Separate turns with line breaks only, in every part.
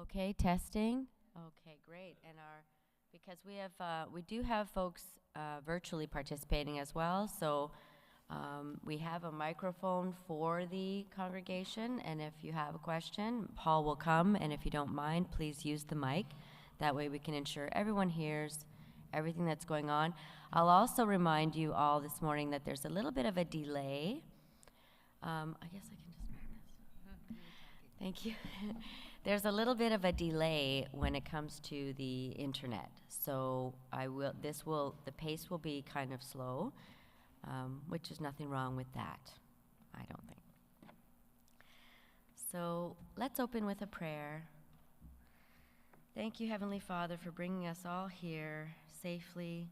Okay, testing. Okay, great. Because we do have folks virtually participating as well, so we have a microphone for the congregation, and if you have a question, Paul will come, and if you don't mind, please use the mic. That way we can ensure everyone hears everything that's going on. I'll also remind you all this morning that there's a little bit of a delay. I guess I can just move this. Thank you. There's a little bit of a delay when it comes to the internet, so the pace will be kind of slow, which is nothing wrong with that, I don't think. So let's open with a prayer. Thank you, Heavenly Father, for bringing us all here safely,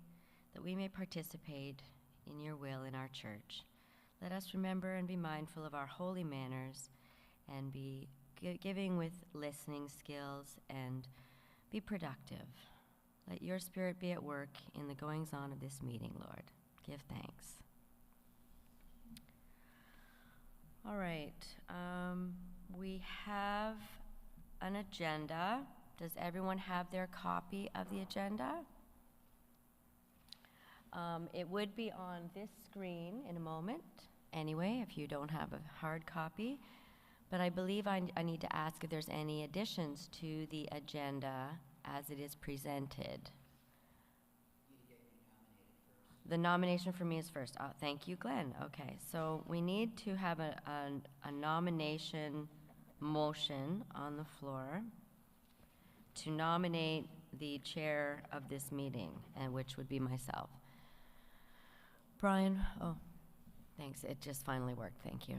that we may participate in your will in our church. Let us remember and be mindful of our holy manners and be giving with listening skills and be productive. Let your spirit be at work in the goings on of this meeting, Lord. Give thanks. All right, we have an agenda. Does everyone have their copy of the agenda? It would be on this screen in a moment, anyway, if you don't have a hard copy. But I believe I need to ask if there's any additions to the agenda as it is presented. The nomination for me is first. Thank you, Glenn. Okay, so we need to have a nomination motion on the floor to nominate the chair of this meeting, and which would be myself. Brian, thanks, it just finally worked, thank you.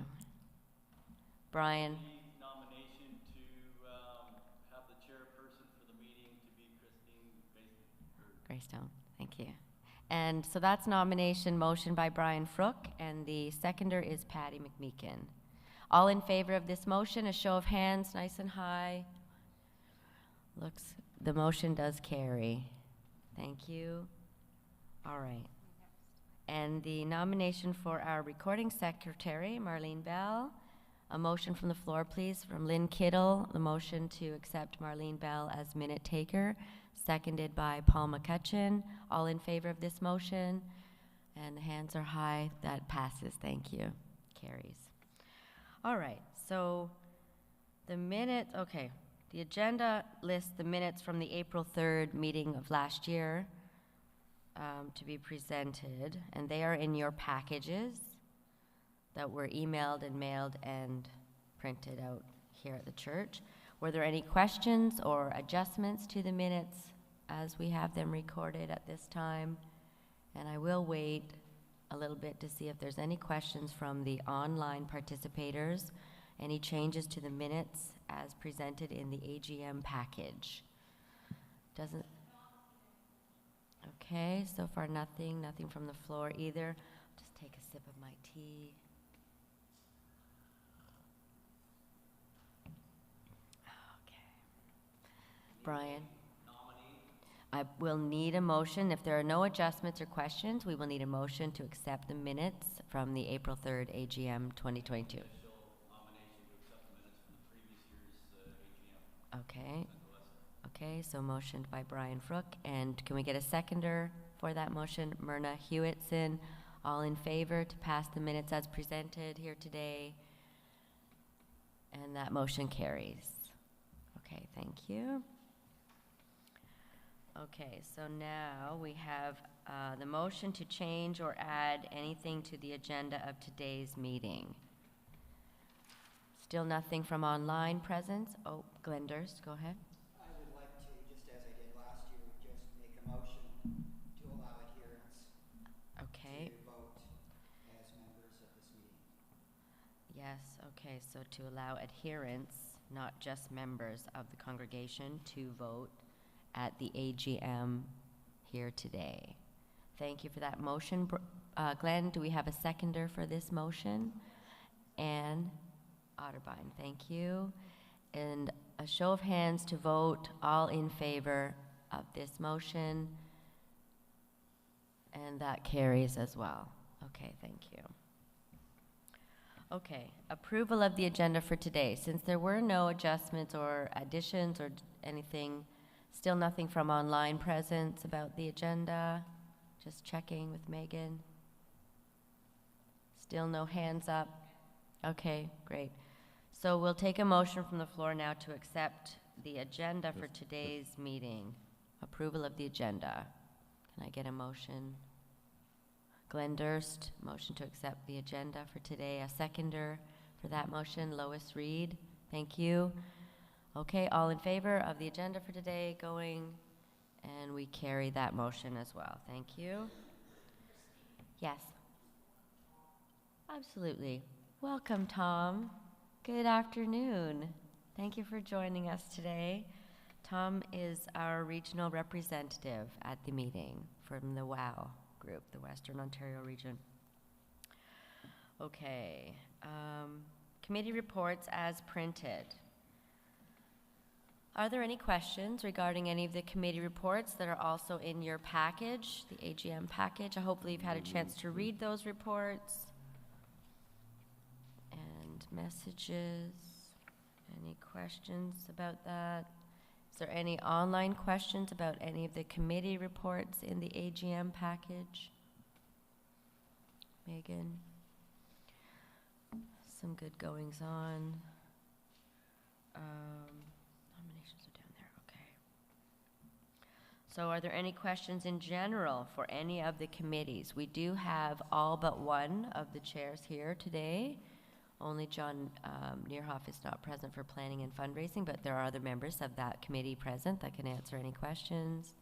Brian.
The nomination to have the chairperson for the meeting to be Christine
Greystone, thank you. And so that's nomination motion by Brian Frook, and the seconder is Patty McMeekin. All in favor of this motion, a show of hands, nice and high. The motion does carry. Thank you. All right. And the nomination for our recording secretary, Marlene Bell. A motion from the floor, please, from Lynn Kittle. The motion to accept Marlene Bell as minute taker, seconded by Paul McCutcheon. All in favor of this motion? And the hands are high. That passes. Thank you. Carries. All right. So the minutes, okay. The agenda lists the minutes from the April 3rd meeting of last year to be presented, and they are in your packages that were emailed and mailed and printed out here at the church. Were there any questions or adjustments to the minutes as we have them recorded at this time? And I will wait a little bit to see if there's any questions from the online participators, any changes to the minutes as presented in the AGM package. Okay, so far nothing from the floor either. Just take a sip of my tea. Brian? I will need a motion. If there are no adjustments or questions, we will need a motion to accept the minutes from the April 3rd AGM 2022. Okay. Okay, so motioned by Brian Frook. And can we get a seconder for that motion? Myrna Hewitson. All in favor to pass the minutes as presented here today? And that motion carries. Okay, thank you. Okay, so now we have the motion to change or add anything to the agenda of today's meeting. Still nothing from online presence. Oh, Glenn Durst, go ahead.
I would like to, just as I did last year, just make a motion to allow adherents
okay.
to vote as members of this meeting.
Yes, okay, so to allow adherents, not just members of the congregation, to vote at the AGM here today. Thank you for that motion. Glenn, do we have a seconder for this motion? Anne Otterbein, thank you. And a show of hands to vote all in favor of this motion. And that carries as well. Okay, thank you. Okay, approval of the agenda for today. Since there were no adjustments or additions or anything, still nothing from online presence about the agenda. Just checking with Megan. Still no hands up. Okay, great. So we'll take a motion from the floor now to accept the agenda for today's meeting. Approval of the agenda. Can I get a motion? Glenn Durst, motion to accept the agenda for today. A seconder for that motion, Lois Reed. Thank you. Okay, all in favor of the agenda for today going, and we carry that motion as well. Thank you. Yes. Absolutely. Welcome, Tom. Good afternoon. Thank you for joining us today. Tom is our regional representative at the meeting from the WOW group, the Western Ontario region. Okay. Committee reports as printed. Are there any questions regarding any of the committee reports that are also in your package, the AGM package? Hopefully you've had a chance to read those reports. And messages. Any questions about that? Is there any online questions about any of the committee reports in the AGM package? Megan? Some good goings on. Nominations are down there, okay. So are there any questions in general for any of the committees? We do have all but one of the chairs here today. Only John Neerhoff is not present for planning and fundraising, but there are other members of that committee present that can answer any questions.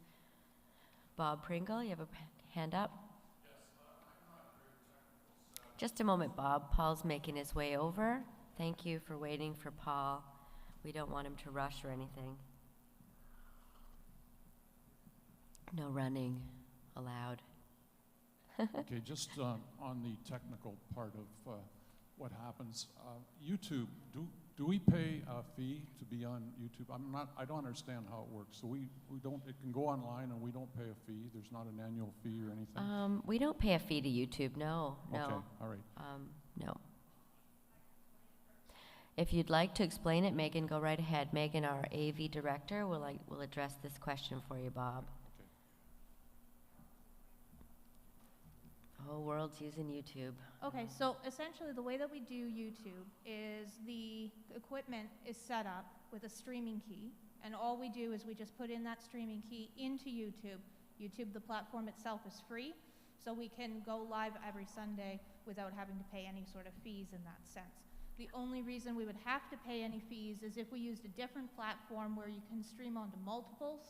Bob Pringle, you have a hand up? Yes, I'm not very technical. Just a moment, Bob. Paul's making his way over. Thank you for waiting for Paul. We don't want him to rush or anything. No running allowed.
Okay, just on the technical part of what happens, YouTube, do we pay a fee to be on YouTube? I don't understand how it works. So we don't, it can go online and we don't pay a fee. There's not an annual fee or anything?
We don't pay a fee to YouTube, no.
Okay, all right.
No. If you'd like to explain it, Megan, go right ahead. Megan, our AV director, will address this question for you, Bob.
Okay.
The whole world's using YouTube.
Okay, so essentially the way that we do YouTube is the equipment is set up with a streaming key, and all we do is we just put in that streaming key into YouTube. YouTube, the platform itself, is free, so we can go live every Sunday without having to pay any sort of fees in that sense. The only reason we would have to pay any fees is if we used a different platform where you can stream onto multiples,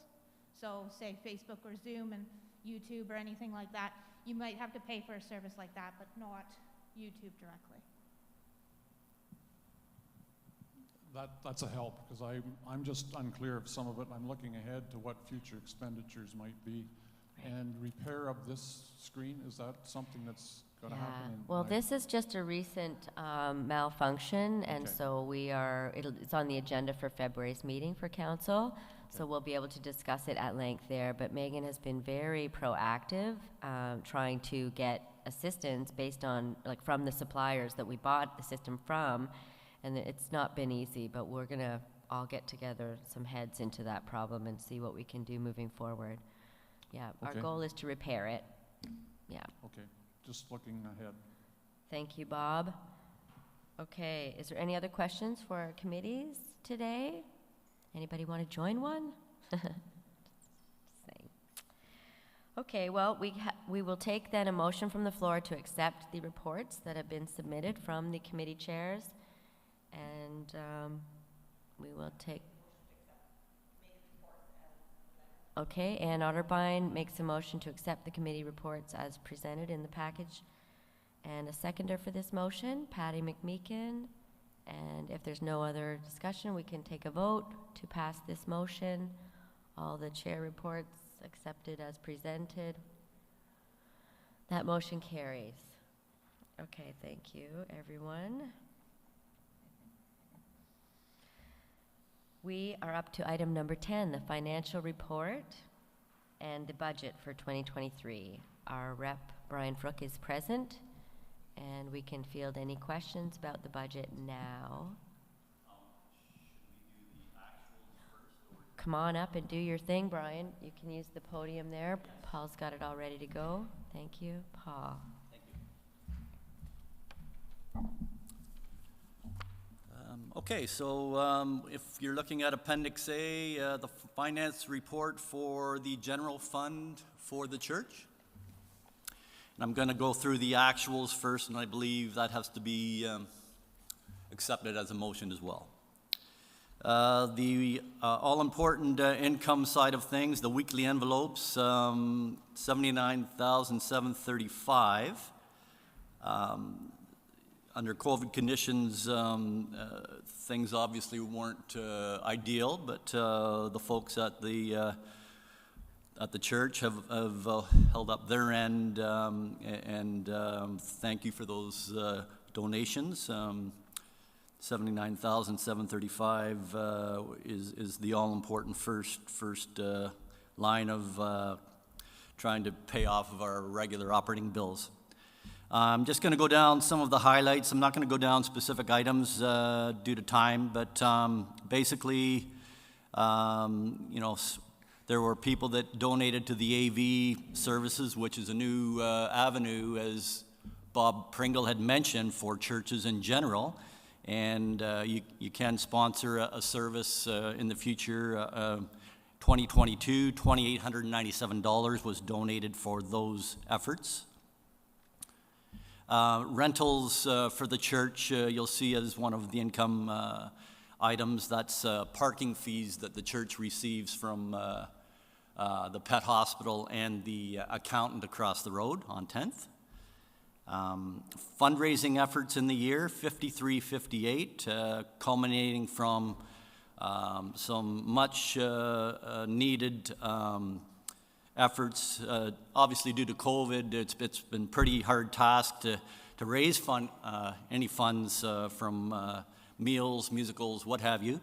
so say Facebook or Zoom and YouTube or anything like that. You might have to pay for a service like that, but not YouTube directly.
That's a help, because I'm just unclear of some of it. I'm looking ahead to what future expenditures might be.
Right.
And repair of this screen, is that something that's going to happen?
Well, this is just a recent malfunction, and
Okay.
so it's on the agenda for February's meeting for council. So we'll be able to discuss it at length there. But Megan has been very proactive, trying to get assistance based on, from the suppliers that we bought the system from. And it's not been easy, but we're going to all get together some heads into that problem and see what we can do moving forward. Yeah, our
Okay.
goal is to repair it. Yeah.
Okay, just looking ahead.
Thank you, Bob. Okay, is there any other questions for our committees today? Anybody want to join one? Just saying. Okay, well, we will take then a motion from the floor to accept the reports that have been submitted from the committee chairs, and we will take. Okay, Ann Otterbein makes a motion to accept the committee reports as presented in the package, and a seconder for this motion, Patty McMeekin. And if there's no other discussion, we can take a vote to pass this motion. All the chair reports accepted as presented. That motion carries. Okay, thank you, everyone. We are up to item number 10, the financial report and the budget for 2023. Our rep, Brian Frook, is present, and we can field any questions about the budget now. Come on up and do your thing, Brian. You can use the podium there. Paul's got it all ready to go. Thank you, Paul.
Okay, so if you're looking at Appendix A, the finance report for the general fund for the church. And I'm going to go through the actuals first, and I believe that has to be accepted as a motion as well. The all-important income side of things, the weekly envelopes, $79,735. Under COVID conditions, things obviously weren't ideal, but the folks at the church have held up their end, and thank you for those donations. $79,735 is the all-important first line of trying to pay off of our regular operating bills. I'm just going to go down some of the highlights. I'm not going to go down specific items due to time, but basically, there were people that donated to the AV services, which is a new avenue, as Bob Pringle had mentioned, for churches in general. And you can sponsor a service in the future. 2022, $2,897 was donated for those efforts. Rentals for the church, you'll see as one of the income items. That's parking fees that the church receives from the pet hospital and the accountant across the road on 10th. Fundraising efforts in the year, 5358, culminating from some much needed efforts. Obviously, due to COVID, it's been pretty hard task to raise any funds from meals, musicals, what have you.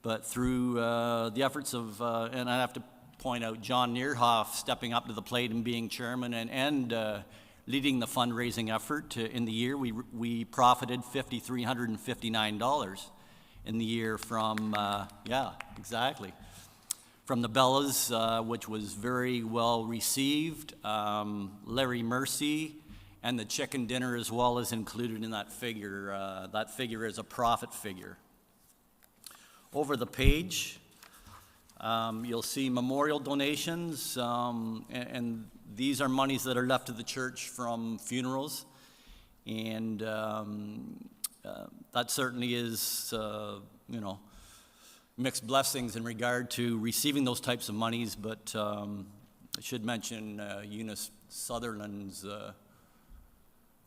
But through the efforts of, and I have to point out John Neerhoff stepping up to the plate and being chairman and leading the fundraising effort in the year, we profited $5,359 in the year from, yeah, exactly. From the Bellas, which was very well received, Larry Mercy, and the chicken dinner as well is included in that figure. That figure is a profit figure. Over the page, you'll see memorial donations, and these are monies that are left to the church from funerals. And that certainly is, mixed blessings in regard to receiving those types of monies, but I should mention Eunice Sutherland's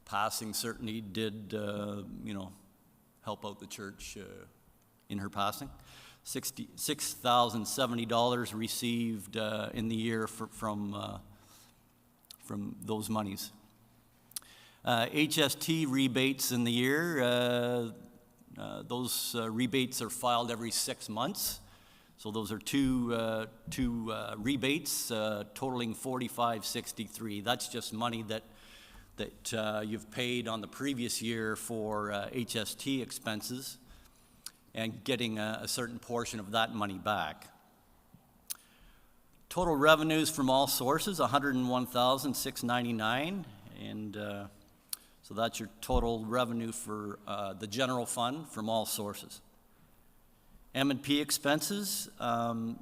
passing certainly did, help out the church in her passing. $6,070 received in the year from those monies. HST rebates in the year, those rebates are filed every 6 months. So those are two rebates totaling $45.63. That's just money that you've paid on the previous year for HST expenses and getting a certain portion of that money back. Total revenues from all sources, $101,699, and so that's your total revenue for the general fund from all sources. M&P expenses,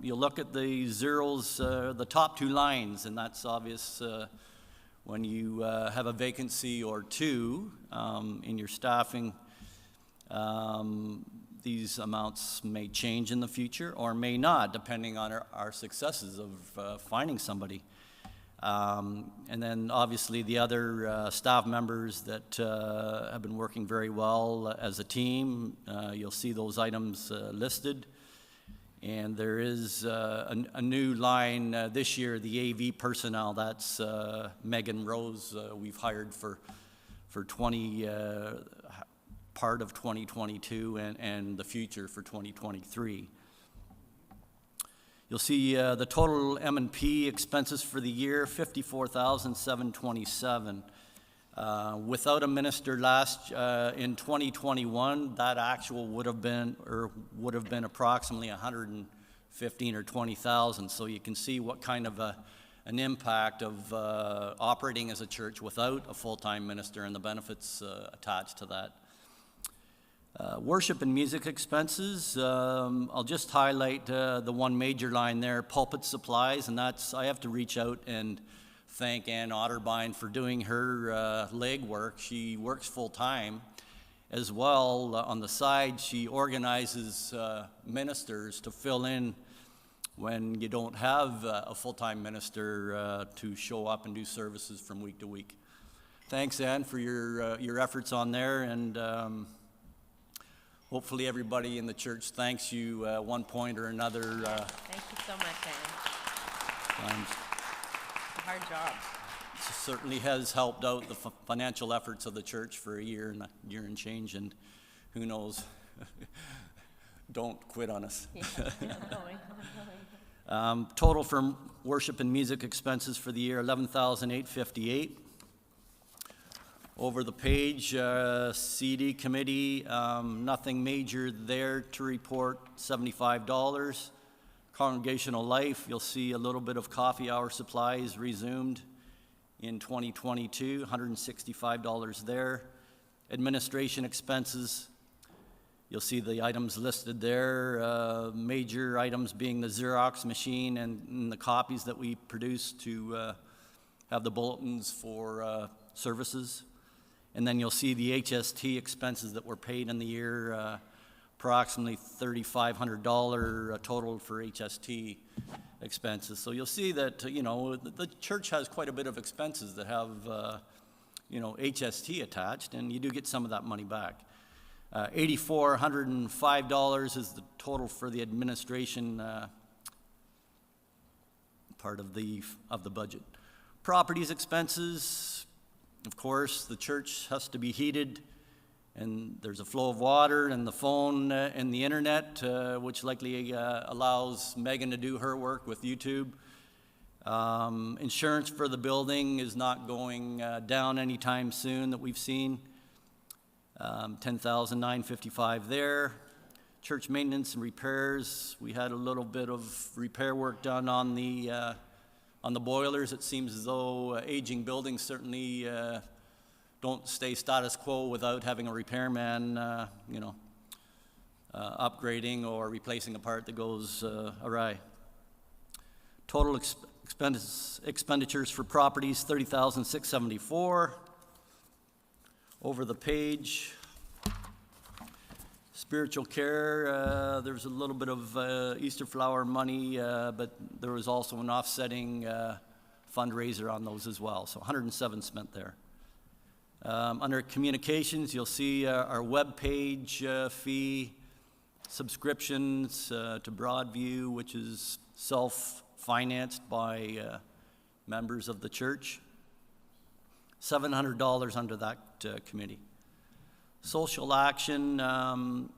you'll look at the zeros, the top two lines, and that's obvious when you have a vacancy or two in your staffing. These amounts may change in the future or may not, depending on our successes of finding somebody. And then obviously the other staff members that have been working very well as a team, you'll see those items listed. And there is a new line this year, the AV personnel. That's Megan Rose we've hired for 20 part of 2022 and the future for 2023. You'll see the total M&P expenses for the year, $54,727. Without a minister in 2021, that actual would have been approximately 115 or 20,000. So you can see what kind of an impact of operating as a church without a full-time minister and the benefits attached to that. Worship and music expenses, I'll just highlight the one major line there, pulpit supplies, and that's, I have to reach out and thank Ann Otterbein for doing her legwork. She works full-time. As well, on the side, she organizes ministers to fill in when you don't have a full-time minister to show up and do services from week to week. Thanks, Ann, for your efforts on there, and hopefully everybody in the church thanks you at one point or another.
Thank you so much, Anne. It's a hard job.
It certainly has helped out the financial efforts of the church for a year and change, and who knows, don't quit on us.
Yeah, I'm going.
Total from worship and music expenses for the year, $11,858. Over the page, CD committee, nothing major there to report, $75. Congregational life, you'll see a little bit of coffee hour supplies resumed in 2022, $165 there. Administration expenses, you'll see the items listed there, major items being the Xerox machine and the copies that we produce to have the bulletins for services. And then you'll see the HST expenses that were paid in the year, approximately $3,500 total for HST expenses. So you'll see that, the church has quite a bit of expenses that have, HST attached, and you do get some of that money back. $8,405 is the total for the administration part of the budget. Properties expenses, of course, the church has to be heated, and there's a flow of water and the phone and the internet, which likely allows Megan to do her work with YouTube. Insurance for the building is not going down anytime soon that we've seen. $10,955 there. Church maintenance and repairs, we had a little bit of repair work done on the boilers. It seems as though aging buildings certainly don't stay status quo without having a repairman, upgrading or replacing a part that goes awry. Total expenditures for properties, $30,674. Over the page, spiritual care, there's a little bit of Easter flower money, but there was also an offsetting fundraiser on those as well, so 107 spent there. Under communications, you'll see our web page fee, subscriptions to Broadview, which is self-financed by members of the church. $700 under that committee. Social action, the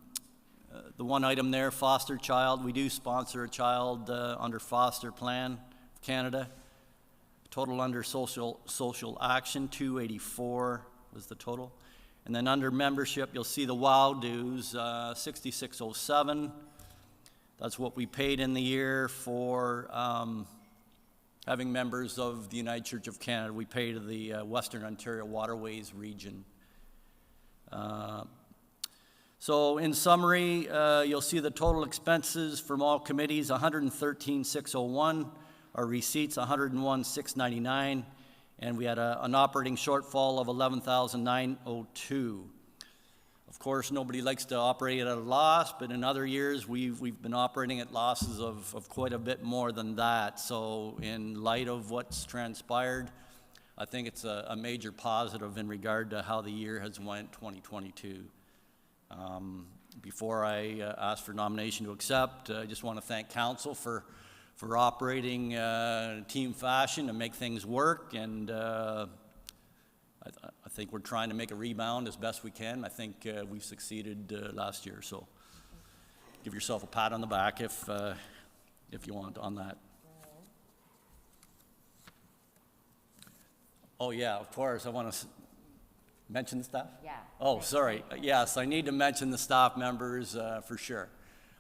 one item there, foster child. We do sponsor a child under Foster Plan of Canada. Total under social action, $284 was the total. And then under membership, you'll see the WOW dues, $6607. That's what we paid in the year for having members of the United Church of Canada. We pay to the Western Ontario Waterways region. So in summary, you'll see the total expenses from all committees, $113,601. Our receipts, $101,699. And we had an operating shortfall of $11,902. Of course, nobody likes to operate at a loss, but in other years, we've been operating at losses of quite a bit more than that. So in light of what's transpired, I think it's a major positive in regard to how the year has went 2022. Before I ask for nomination to accept, I just want to thank council for operating in a team fashion to make things work, and I think we're trying to make a rebound as best we can. I think we succeeded last year, so give yourself a pat on the back if you want on that. Oh yeah, of course, I want to Mention the staff?
Yeah.
Oh,
Thank-
sorry. Yes, I need to mention the staff members for sure.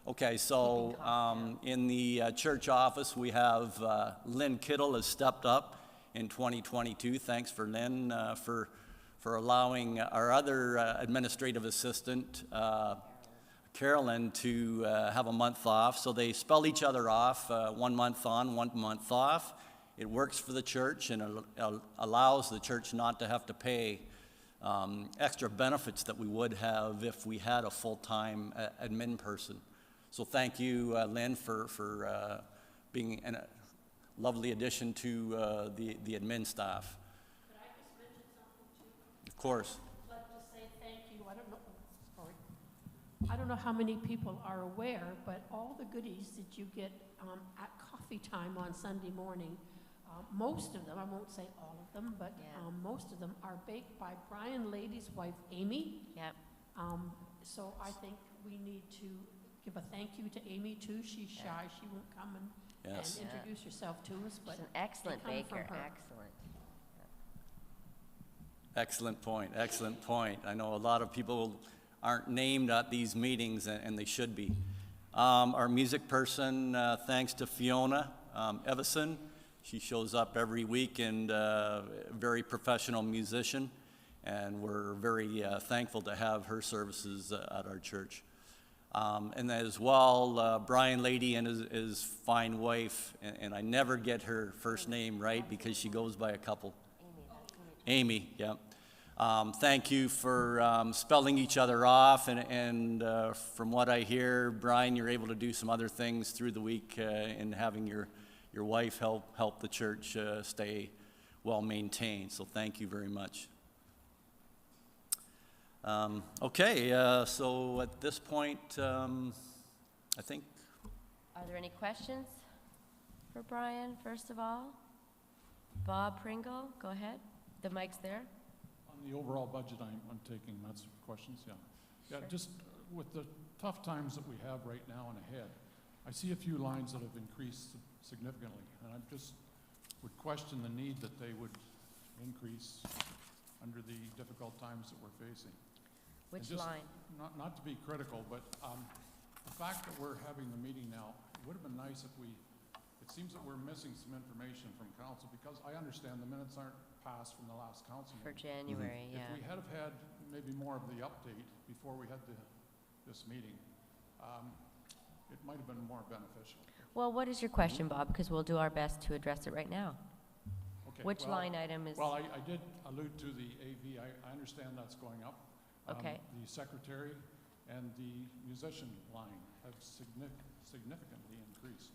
Okay, so
Keeping costs
in the church office, we have Lynn Kittle has stepped up in 2022. Thanks for Lynn for allowing our other administrative assistant, Carolyn, to have a month off. So they spell each other off, 1 month on, 1 month off. It works for the church and allows the church not to have to pay extra benefits that we would have if we had a full-time admin person. So thank you, Lynn, for being a lovely addition to the admin staff.
Could I just mention something too?
Of course.
I'd like to say thank you. I don't know how many people are aware, but all the goodies that you get at coffee time on Sunday morning, most of them, I won't say all of them, but
Yeah.
most of them are baked by Brian Lady's wife, Amy.
Yep.
So I think we need to give a thank you to Amy too. She's shy, she won't come
Yes.
and introduce herself to us, but
She's an excellent
they come from
baker,
her.
excellent.
Excellent point, excellent point. I know a lot of people aren't named at these meetings, and they should be. Our music person, thanks to Fiona Evison. She shows up every week and a very professional musician, and we're very thankful to have her services at our church. And as well, Brian Lady and his fine wife, and I never get her first name right because she goes by a couple. Amy, yeah. Thank you for spelling each other off, and from what I hear, Brian, you're able to do some other things through the week in having your wife help the church stay well maintained. So thank you very much. Okay, so at this point, I think
Are there any questions for Brian, first of all? Bob Pringle, go ahead. The mic's there.
On the overall budget I'm taking, that's questions, yeah. Yeah,
Sure.
just with the tough times that we have right now and ahead, I see a few lines that have increased significantly, and I just would question the need that they would increase under the difficult times that we're facing.
Which
And just
line?
Not to be critical, but the fact that we're having the meeting now, it would have been nice if it seems that we're missing some information from council, because I understand the minutes aren't passed from the last council
For
meeting.
January, yeah.
If we had have had maybe more of the update before we had this meeting, it might have been more beneficial.
Well, what is your question, Bob? Because we'll do our best to address it right now.
Okay,
Which
well-
line item is?
Well, I did allude to the AV. I understand that's going up.
Okay.
The secretary and the musician line have significantly increased.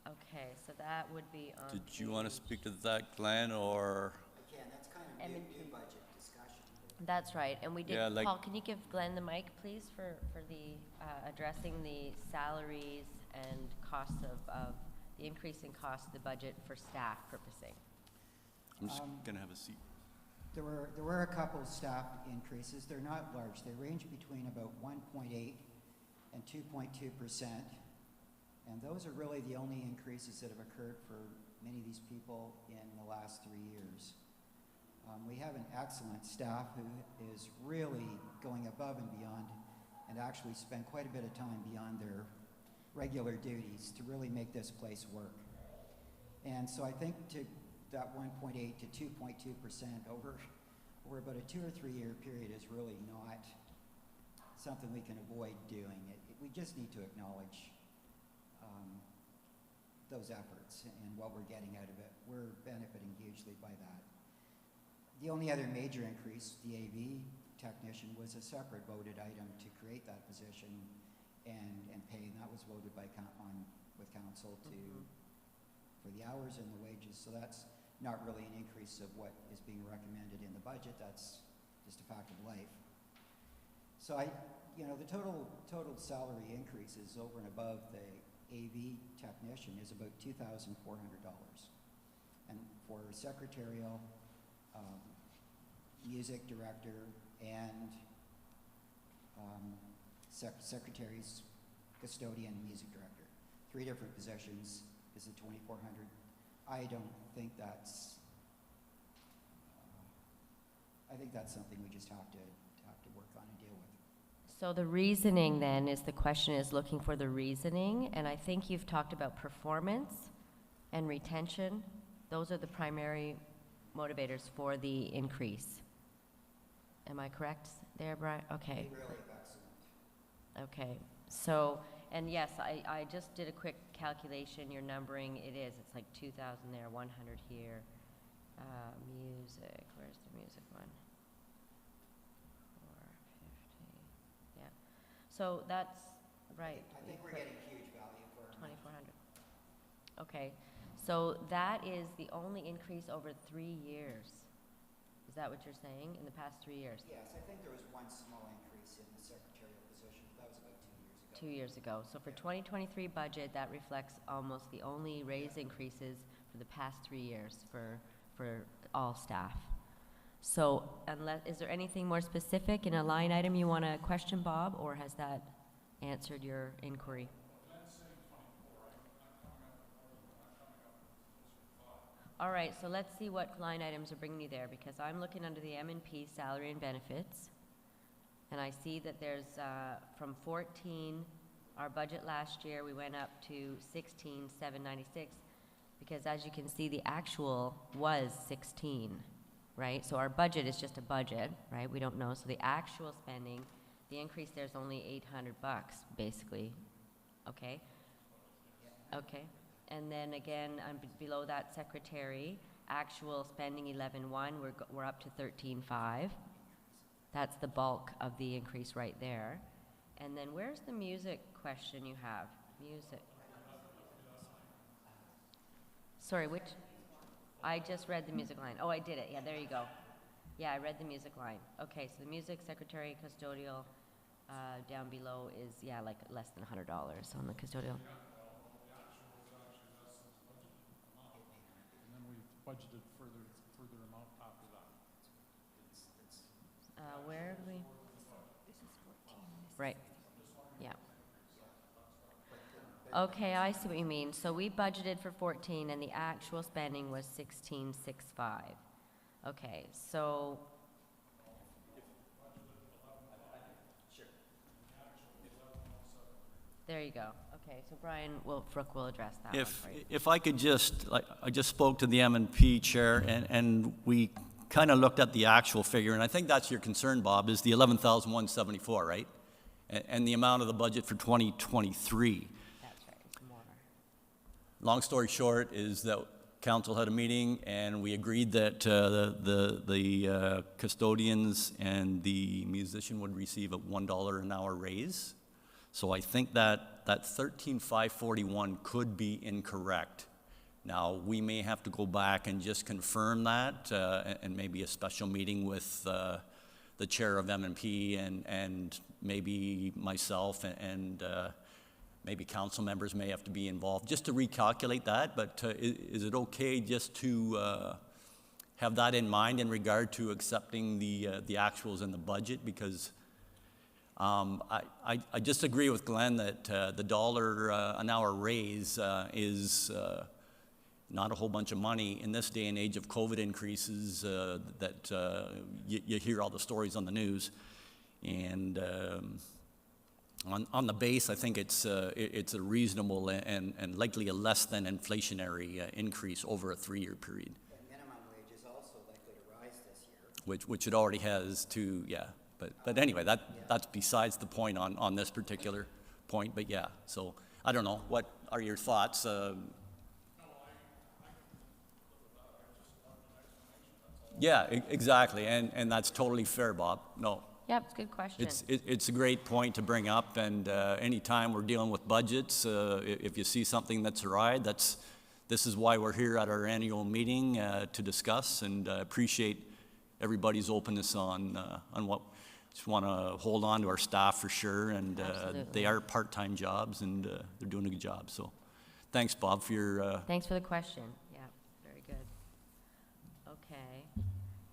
Okay, so that would be on.
did you want to
page-
speak to that, Glenn, or?
Again, that's kind of
M&P.
new budget discussion.
That's right, and we did,
Yeah, like-
Paul, can you give Glenn the mic, please, for the, addressing the salaries and costs of the increasing cost of the budget for staff purposing?
I'm just going to have a seat.
There were a couple staff increases. They're not large. They range between about 1.8 and 2.2%. And those are really the only increases that have occurred for many of these people in the last 3 years. We have an excellent staff who is really going above and beyond and actually spend quite a bit of time beyond their regular duties to really make this place work. And so I think to that 1.8 to 2.2% over about a 2 or 3 year period is really not something we can avoid doing. We just need to acknowledge those efforts and what we're getting out of it. We're benefiting hugely by that. The only other major increase, the AV technician, was a separate voted item to create that position and pay, and that was voted by with council for the hours and the wages. So that's not really an increase of what is being recommended in the budget. That's just a fact of life. So the total salary increases over and above the AV technician is about $2,400, and for secretarial, music director, and secretary's custodian, music director, 3 different positions is the $2,400. I don't think that's think that's something we just have to work on and deal with.
So the reasoning then is, the question is looking for the reasoning, and I think you've talked about performance and retention. Those are the primary motivators for the increase. Am I correct there, Brian? Okay.
Really excellent.
Okay, so, and yes, I just did a quick calculation, your numbering, it's like 2,000 there, 100 here. Music, where's the music one? 450, yeah. So that's, right.
I think we're getting huge value for our money.
2,400. Okay, so that is the only increase over 3 years. Is that what you're saying, in the past 3 years?
Yes, I think there was one small increase in the secretarial position, but that was about 2 years ago.
2 years ago. So for 2023 budget, that reflects almost the only raise increases for the past 3 years for all staff. So is there anything more specific in a line item you want to question, Bob, or has that answered your inquiry? All right, so let's see what line items are bringing you there, because I'm looking under the M&P salary and benefits, and I see that there's from 14, our budget last year, we went up to 16,796, because as you can see, the actual was 16, right? So our budget is just a budget, right? We don't know. So the actual spending, the increase there is only $800, basically. Okay? Okay. And then again, below that, secretary, actual spending 11.1, we're up to 13.5. That's the bulk of the increase right there. And then where's the music question you have? Music. Sorry, which? I just read the music line. Oh, I did it. Yeah, there you go. Yeah, I read the music line. Okay, so the music, secretary, custodial, down below is, yeah, like less than $100 on the custodial.
And then we've budgeted further amount after that.
Where do we? Right. Yeah. Okay, I see what you mean. So we budgeted for 14 and the actual spending was 16,650. Okay, so. There you go. Okay, so Brian Frooke will address that one for you.
If I could just, I just spoke to the M&P chair, and we kind of looked at the actual figure, and I think that's your concern, Bob, is the 11,174, right? And the amount of the budget for 2023.
That's right, it's more.
Long story short is that council had a meeting, and we agreed that the custodians and the musician would receive a $1 an hour raise. So I think that 13,541 could be incorrect. Now, we may have to go back and just confirm that, and maybe a special meeting with the chair of M&P and maybe myself and maybe council members may have to be involved just to recalculate that. But is it okay just to have that in mind in regard to accepting the actuals in the budget? Because I just agree with Glenn that the $1 an hour raise is not a whole bunch of money in this day and age of COVID increases that you hear all the stories on the news. And on the base, I think it's a reasonable and likely a less than inflationary increase over a 3-year period.
And minimum wage is also likely to rise this year.
Which it already has too, yeah. But anyway, that's besides the point on this particular point. But yeah, so I don't know. What are your thoughts? Yeah, exactly, and that's totally fair, Bob. No.
Yep, it's a good question.
It's a great point to bring up, and anytime we're dealing with budgets, if you see something that's awry, this is why we're here at our annual meeting to discuss, and appreciate everybody's openness on what. Just want to hold on to our staff for sure, and they are part-time jobs, and they're doing a good job. So, thanks, Bob, for your.
Thanks for the question. Yeah, very good. Okay.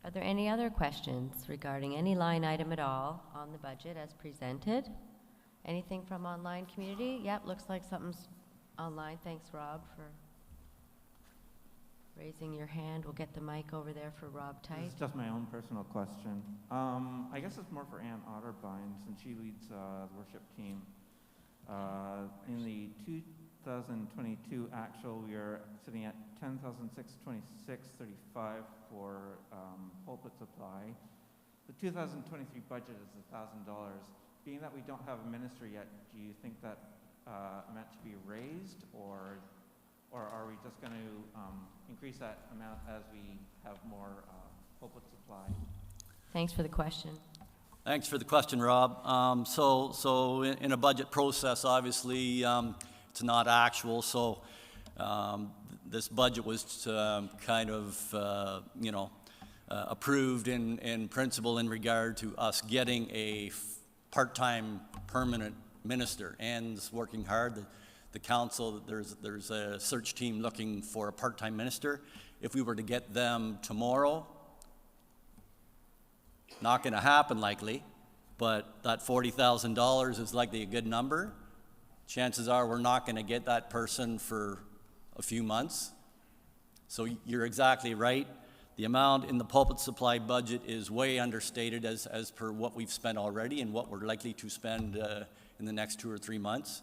Are there any other questions regarding any line item at all on the budget as presented? Anything from online community? Yep, looks like something's online. Thanks, Rob, for. raising your hand. We'll get the mic over there for Rob Tite.
This is just my own personal question. I guess it's more for Ann Otterbein, since she leads the worship team. In the 2022 actual, we are sitting at $10,626.35 for pulpit supply. The 2023 budget is $1,000. Being that we don't have a minister yet, do you think that amount to be raised, or are we just going to increase that amount as we have more pulpit supply?
Thanks for the question.
Thanks for the question, Rob. So in a budget process, obviously, it's not actual, so this budget was kind of, approved in principle in regard to us getting a part-time permanent minister. Ann's working hard. The council, there's a search team looking for a part-time minister. If we were to get them tomorrow, not going to happen likely, but that $40,000 is likely a good number. Chances are we're not going to get that person for a few months. So you're exactly right. The amount in the pulpit supply budget is way understated as per what we've spent already and what we're likely to spend in the next 2 or 3 months.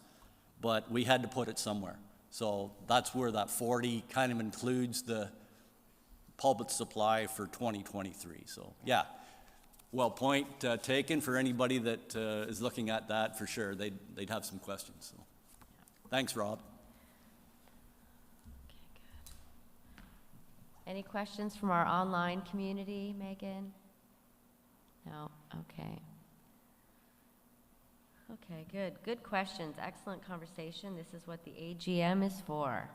But we had to put it somewhere. So that's where that 40 kind of includes the pulpit supply for 2023. So yeah, well, point taken for anybody that is looking at that for sure. They'd have some questions. So thanks, Rob.
Any questions from our online community, Megan? No? Okay. Okay, good. Good questions. Excellent conversation. This is what the AGM is for.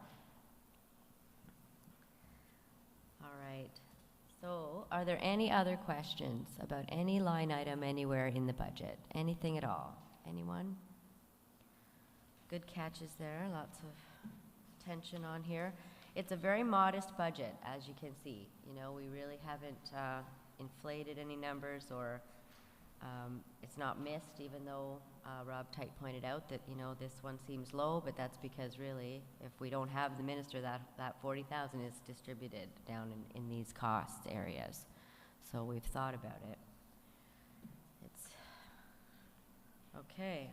All right. So, are there any other questions about any line item anywhere in the budget? Anything at all? Anyone? Good catches there. Lots of tension on here. It's a very modest budget, as you can see. You know, we really haven't inflated any numbers, or it's not missed, even though Rob Tite pointed out that, you know, this one seems low, but that's because really, if we don't have the minister, that 40,000 is distributed down in these cost areas. So we've thought about it. It's okay.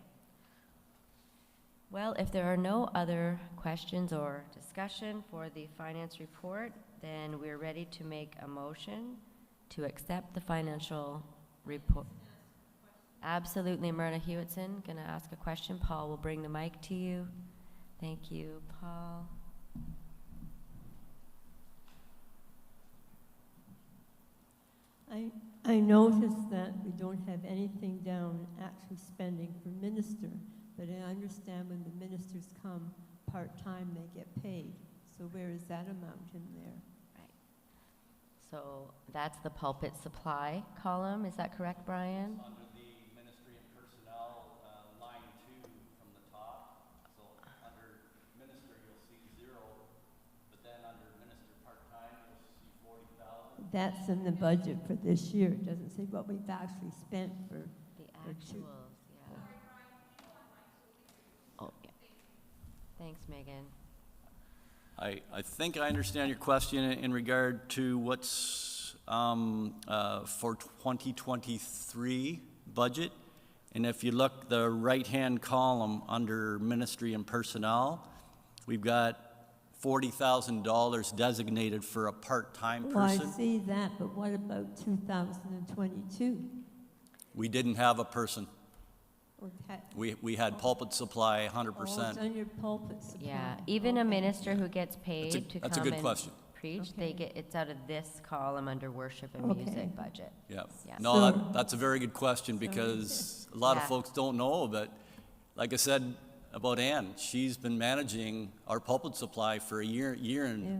Well, if there are no other questions or discussion for the finance report, then we're ready to make a motion to accept the financial report. Absolutely, Myrna Hewitson, going to ask a question. Paul will bring the mic to you. Thank you, Paul.
I noticed that we don't have anything down actually spending for minister, but I understand when the ministers come part-time, they get paid. So where is that amount in there?
Right. So that's the pulpit supply column. Is that correct, Brian?
Under the ministry and personnel, line 2 from the top. So under minister, you'll see 0, but then under minister part-time, you'll see 40,000.
That's in the budget for this year. It doesn't say what we've actually spent for.
The actuals, yeah. Oh, yeah. Thanks, Megan.
I think I understand your question in regard to what's for 2023 budget. And if you look the right-hand column under ministry and personnel, we've got $40,000 designated for a part-time
Well, I
person.
see that, but what about 2022?
We didn't have a person.
Or had-
We had pulpit supply
Oh, it's
100%.
on your pulpit supply.
Yeah, even a
Okay.
minister who gets paid to
that's a
come
good
and
question.
preach,
Okay.
it's out of this column under worship and
Okay.
music budget.
Yeah.
Yeah.
No,
So-
that's a very good question because a lot of
Yeah.
folks don't know, but like I said about Ann, she's been managing our pulpit supply for a year and
Yeah.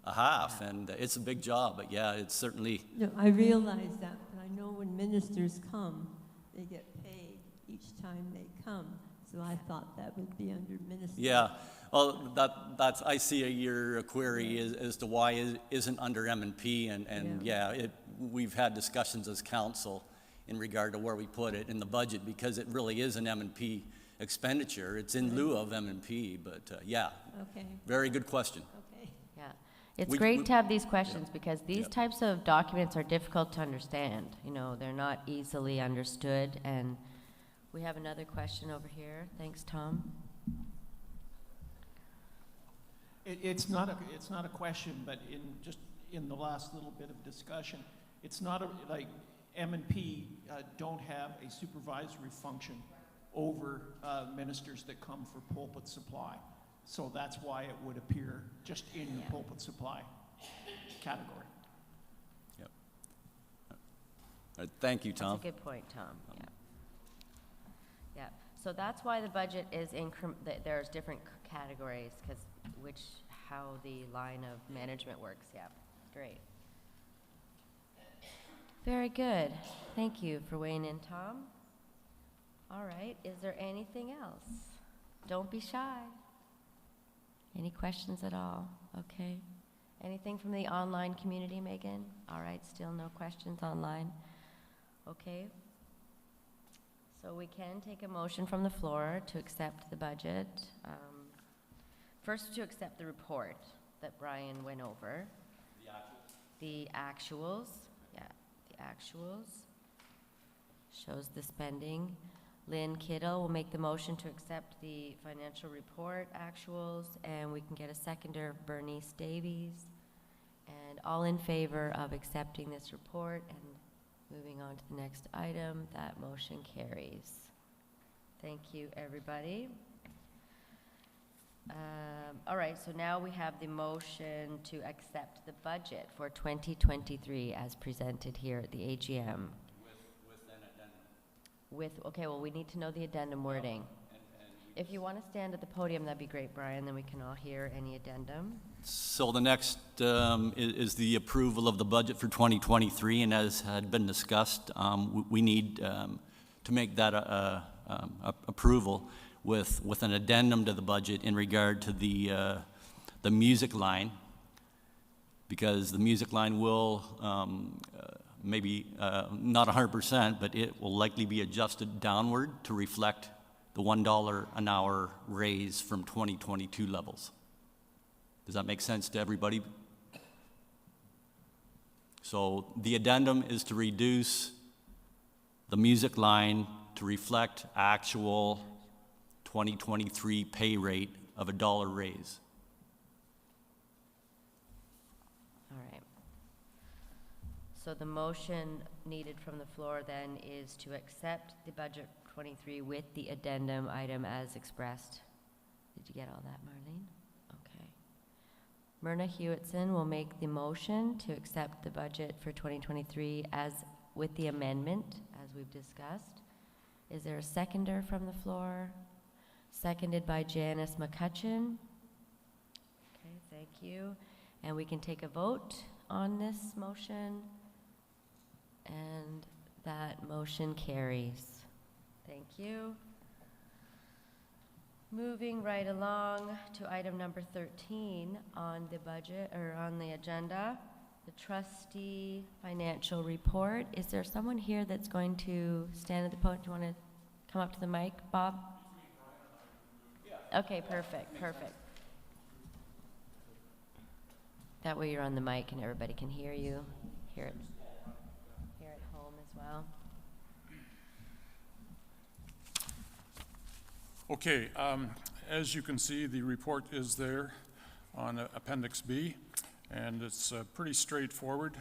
a half, and it's a big job, but yeah, it's certainly,
No, I realize that, but I know when ministers come, they get paid each time they come. So I thought that would be under ministers.
yeah. Well, that's, I see your query as to why it isn't under M&P, and yeah, we've had discussions as council in regard to where we put it in the budget, because it really is an M&P expenditure. It's in lieu of M&P, but yeah,
Okay,
very good question.
okay.
Yeah, It's
We-
great
we-
to have these questions because these
Yep.
types of documents are difficult to understand. You know, they're not easily understood. And we have another question over here. Thanks, Tom.
It's not a question, but in the last little bit of discussion, it's not like M&P don't have a supervisory function over ministers that come for pulpit supply. So that's why it would appear just in the
Yeah.
pulpit supply category.
Yep. Thank you, Tom.
That's a good point, Tom. Yeah. Yeah. So that's why the budget is there's different categories because how the line of management works. Yeah. Great. Very good. Thank you for weighing in, Tom. All right. Is there anything else? Don't be shy. Any questions at all? Okay. Anything from the online community, Megan? All right, still no questions online. Okay. So we can take a motion from the floor to accept the budget. First, to accept the report that Brian went over. The actuals. Yeah, the actuals. Shows the spending. Lynn Kittle will make the motion to accept the financial report actuals, and we can get a seconder, Bernice Davies. And all in favor of accepting this report and moving on to the next item, that motion carries. Thank you, everybody. All right, so now we have the motion to accept the budget for 2023 as presented here at the AGM. Okay, well, we need to know the addendum wording. If you want to stand at the podium, that'd be great, Brian, then we can all hear any addendum.
So the next is the approval of the budget for 2023, and as had been discussed, we need to make that approval with an addendum to the budget in regard to the music line, because the music line will maybe not 100%, but it will likely be adjusted downward to reflect the $1 an hour raise from 2022 levels. Does that make sense to everybody? So the addendum is to reduce the music line to reflect actual 2023 pay rate of $1 raise.
All right. So the motion needed from the floor then is to accept the budget 23 with the addendum item as expressed. Did you get all that, Marlene? Okay. Myrna Hewitson will make the motion to accept the budget for 2023 as with the amendment, as we've discussed. Is there a seconder from the floor? Seconded by Janice McCutcheon. Okay, thank you. And we can take a vote on this motion. And that motion carries. Thank you. Moving right along to item number 13 on the budget, or on the agenda, the trustee financial report. Is there someone here that's going to stand at the podium? Do you want to come up to the mic, Bob? Okay, perfect, perfect. That way you're on the mic and everybody can hear you, hear it here at home as well.
Okay, as you can see, the report is there on Appendix B, and it's pretty straightforward.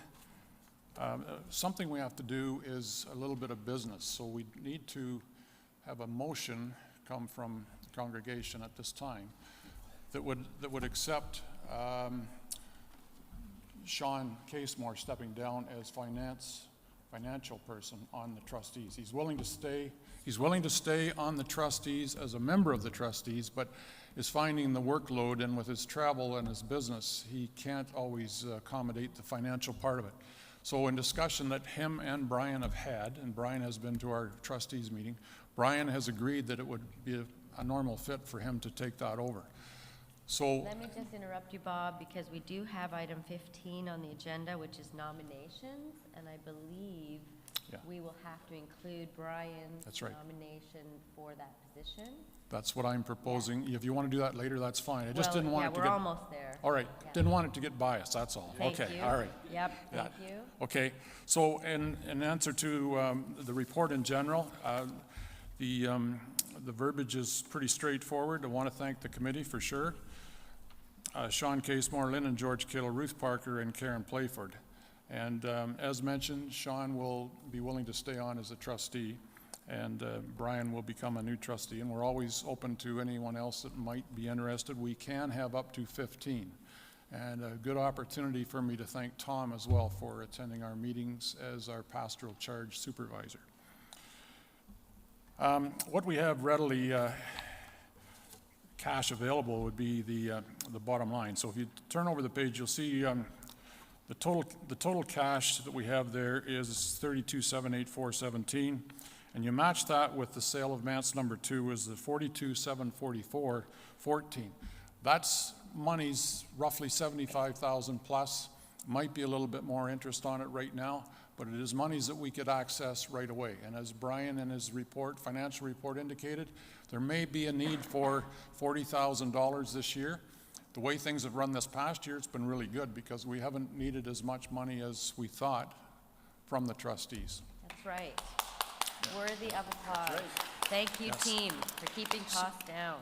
Something we have to do is a little bit of business, so we need to have a motion come from the congregation at this time that would accept Sean Casemore stepping down as financial person on the trustees. He's willing to stay on the trustees as a member of the trustees, but is finding the workload, and with his travel and his business, he can't always accommodate the financial part of it. So in discussion that him and Brian have had, and Brian has been to our trustees meeting, Brian has agreed that it would be a normal fit for him to take that over. So
Let me just interrupt you, Bob, because we do have item 15 on the agenda, which is nominations, and I believe
Yeah.
we will have to include Brian's
That's right.
nomination for that position.
That's what I'm proposing. If you want to do that later, that's fine. I just
Well,
didn't want
yeah,
it to
we're
get...
almost there.
All right,
Yeah.
didn't want it to get biased, that's all.
Thank
Okay,
you.
all right.
Yep,
Yeah.
thank you.
Okay, so in answer to the report in general, the verbiage is pretty straightforward. I want to thank the committee for sure. Sean Casemore, Lynn and George Kittle, Ruth Parker, and Karen Playford. And as mentioned, Sean will be willing to stay on as a trustee, and Brian will become a new trustee, and we're always open to anyone else that might be interested. We can have up to 15. And a good opportunity for me to thank Tom as well for attending our meetings as our pastoral charge supervisor. What we have readily cash available would be the bottom line. So if you turn over the page, you'll see the total cash that we have there is $32,784.17, and you match that with the sale of Manse number 2 is the $42,744.14. That's money's roughly $75,000 plus. Might be a little bit more interest on it right now, but it is monies that we could access right away. And as Brian in his report, financial report indicated, there may be a need for $40,000 this year. The way things have run this past year, it's been really good because we haven't needed as much money as we thought from the trustees.
That's right. Worthy of applause. Thank you,
Yes.
team, for keeping costs down.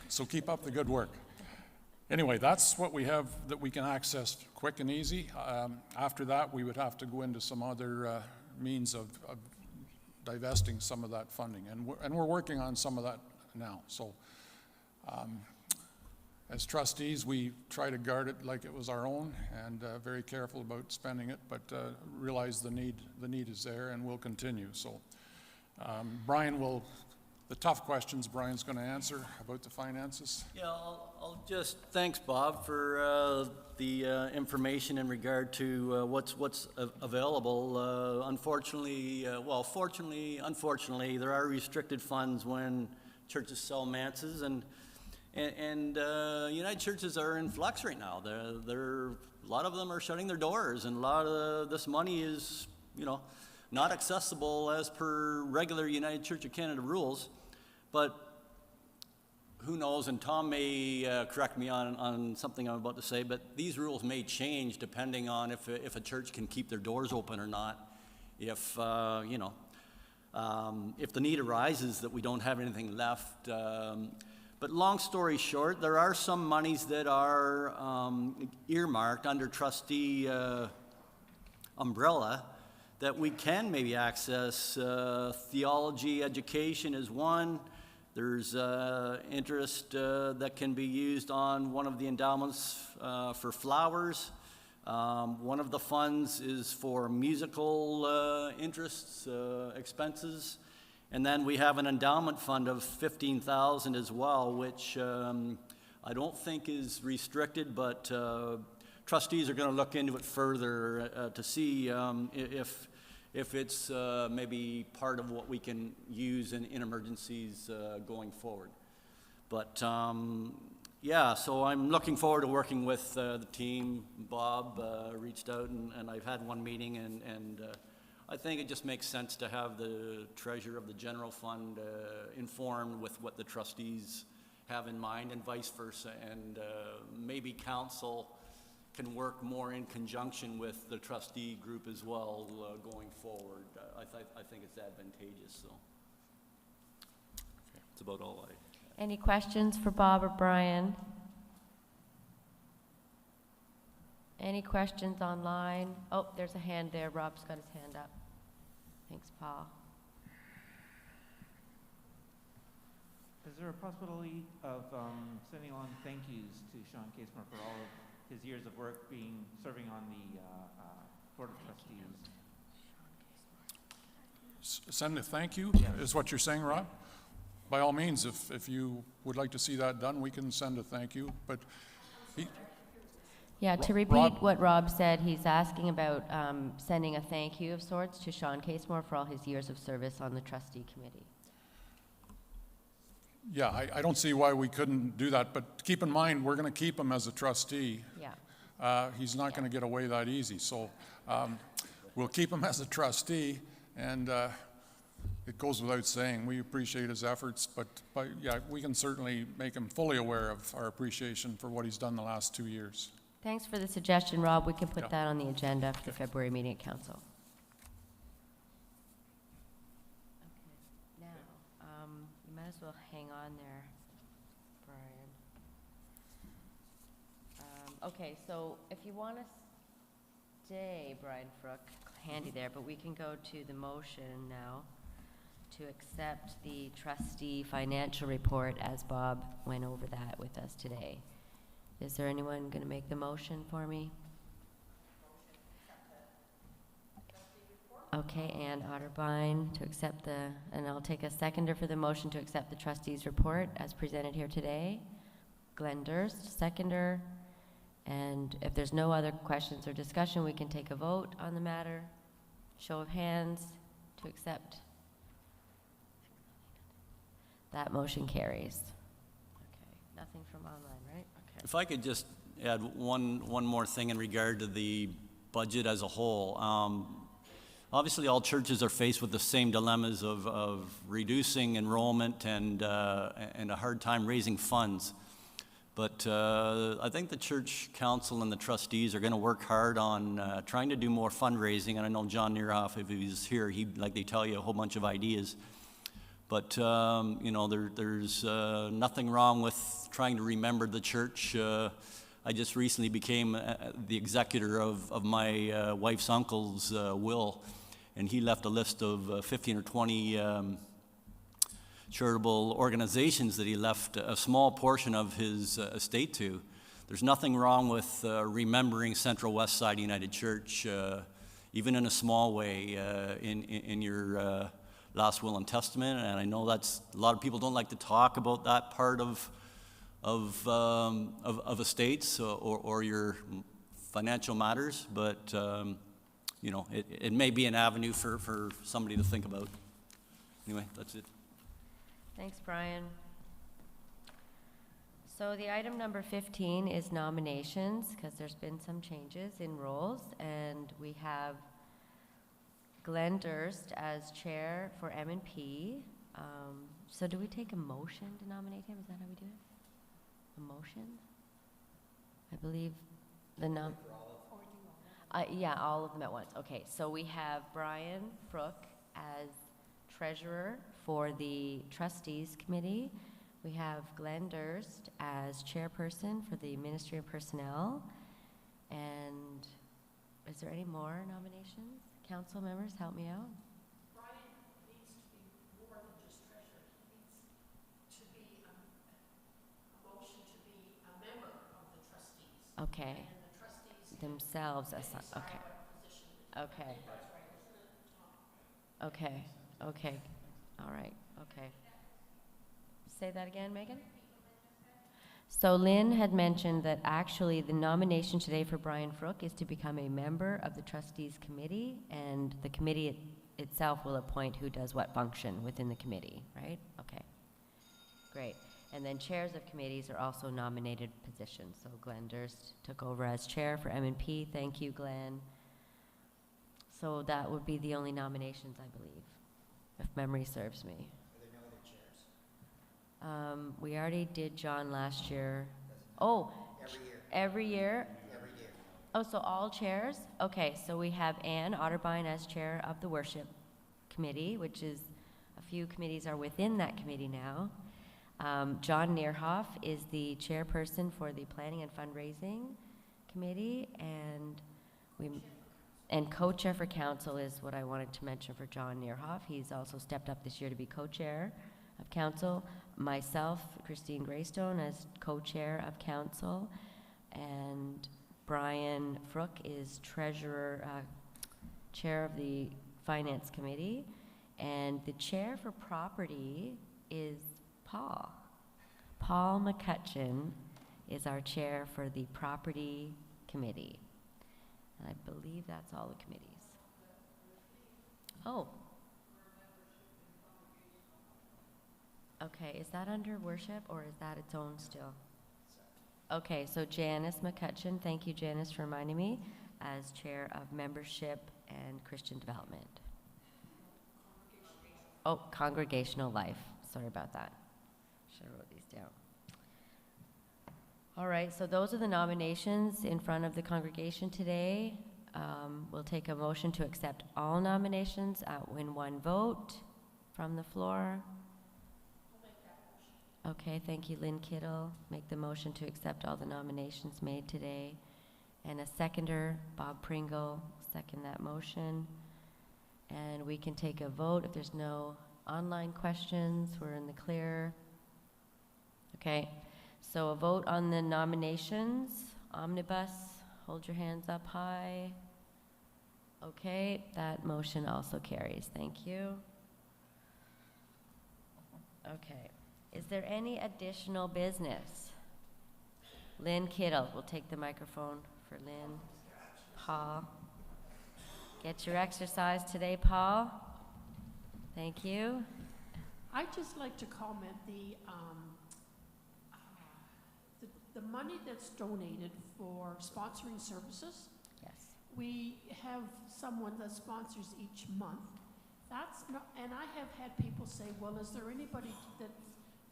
So keep up the good work. Anyway, that's what we have that we can access quick and easy. After that, we would have to go into some other means of divesting some of that funding, and we're working on some of that now. So as trustees, we try to guard it like it was our own, and very careful about spending it, but realize the need is there, and will continue. So Brian will. The tough questions Brian's going to answer about the finances.
Yeah, I'll just, thanks, Bob, for the information in regard to what's available. Unfortunately, unfortunately, there are restricted funds when churches sell manses, and United Churches are in flux right now. A lot of them are shutting their doors, and a lot of this money is, not accessible as per regular United Church of Canada rules. But who knows, and Tom may correct me on something I'm about to say, but these rules may change depending on if a church can keep their doors open or not. If, if the need arises that we don't have anything left. But long story short, there are some monies that are earmarked under trustee umbrella that we can maybe access. Theology education is one. There's interest that can be used on one of the endowments for flowers. One of the funds is for musical interests, expenses. And then we have an endowment fund of $15,000 as well, which I don't think is restricted, but trustees are going to look into it further to see if it's maybe part of what we can use in emergencies going forward. But yeah, so I'm looking forward to working with the team. Bob reached out, and I've had one meeting, and I think it just makes sense to have the treasurer of the general fund informed with what the trustees have in mind, and vice versa, and maybe council can work more in conjunction with the trustee group as well going forward. I think it's advantageous, so that's about all I...
Any questions for Bob or Brian? Any questions online? Oh, there's a hand there. Rob's got his hand up. Thanks, Paul.
Is there a possibility of sending along thank yous to Sean Casemore for all of his years of work serving on the Board of Trustees?
Send a thank you, is what you're saying, Rob? By all means, if you would like to see that done, we can send a thank you, but
Yeah, to repeat what Rob said, he's asking about sending a thank you of sorts to Sean Casemore for all his years of service on the trustee committee.
yeah, I don't see why we couldn't do that, but keep in mind, we're going to keep him as a trustee.
Yeah.
He's not going to get away that easy, so we'll keep him as a trustee, and it goes without saying, we appreciate his efforts, but yeah, we can certainly make him fully aware of our appreciation for what he's done the last 2 years.
Thanks for the suggestion, Rob. We can put
Yeah.
that on the agenda for the February meeting at council. Okay, now, you might as well hang on there, Brian. Okay, so if you want to stay, Brian Frook, handy there, but we can go to the motion now to accept the trustee financial report as Bob went over that with us today. Is there anyone going to make the motion for me? Okay, Ann Otterbein to accept and I'll take a seconder for the motion to accept the trustees' report as presented here today. Glenn Durst, seconder. And if there's no other questions or discussion, we can take a vote on the matter. Show of hands to accept. That motion carries. Okay, nothing from online, right? Okay.
If I could just add one more thing in regard to the budget as a whole. Obviously, all churches are faced with the same dilemmas of reducing enrollment and a hard time raising funds. But I think the church council and the trustees are going to work hard on trying to do more fundraising. And I know John Neerhoff, if he was here, he'd likely tell you a whole bunch of ideas. But, you know, there's nothing wrong with trying to remember the church. I just recently became the executor of my wife's uncle's will, and he left a list of 15 or 20 charitable organizations that he left a small portion of his estate to. There's nothing wrong with remembering Central Westside United Church, even in a small way, in your last will and testament. And I know that's a lot of people don't like to talk about that part of estates or your financial matters, but you know, it may be an avenue for somebody to think about. Anyway, that's it.
Thanks, Brian. So the item number 15 is nominations, because there's been some changes in roles, and we have Glenn Durst as chair for M&P. So do we take a motion to nominate him? Is that how we do it? A motion? I believe the yeah, all of them at once. Okay, so we have Brian Frook as treasurer for the trustees committee. We have Glenn Durst as chairperson for the Ministry of Personnel. And is there any more nominations? Council members, help me out.
Brian needs to be more than just treasurer. He needs to be a motion to be a member of the trustees.
Okay.
And the trustees
Themselves,
can decide
okay.
what position.
Okay.
That's right, isn't it, Tom?
Okay. Okay. All right. Okay. Say that again, Megan? So Lynn had mentioned that actually the nomination today for Brian Frook is to become a member of the trustees committee, and the committee itself will appoint who does what function within the committee, right? Okay. Great. And then chairs of committees are also nominated positions. So Glenn Durst took over as chair for M&P. Thank you, Glenn. So that would be the only nominations, I believe, if memory serves me.
Are there no other chairs?
We already did John last year. Oh,
Every year.
every year?
Every year.
Oh, so all chairs? Okay, so we have Ann Otterbein as chair of the worship committee, which is, a few committees are within that committee now. John Neerhoff is the chairperson for the planning and fundraising committee, and co-chair for council is what I wanted to mention for John Neerhoff. He's also stepped up this year to be co-chair of council. Myself, Christine Greystone, as co-chair of council, and Brian Frook is treasurer, chair of the finance committee, and the chair for property is Paul McCutcheon is our chair for the property committee. And I believe that's all the committees. Oh. Okay, is that under worship or is that its own still? Okay, so Janice McCutcheon, thank you Janice for reminding me, as chair of membership and Christian Development. Oh, Congregational Life. Sorry about that. Should have wrote these down. All right, so those are the nominations in front of the congregation today. We'll take a motion to accept all nominations in one vote from the floor. Okay, thank you, Lynn Kittle. Make the motion to accept all the nominations made today. And a seconder, Bob Pringle, second that motion. And we can take a vote if there's no online questions. We're in the clear. Okay, so a vote on the nominations. Omnibus, hold your hands up high. Okay, that motion also carries. Thank you. Okay. Is there any additional business? Lynn Kittle, we'll take the microphone for Lynn. Paul. Get your exercise today, Paul. Thank you.
I'd just like to comment the money that's donated for sponsoring services.
Yes.
We have someone that sponsors each month. That's not, and I have had people say, well, is there anybody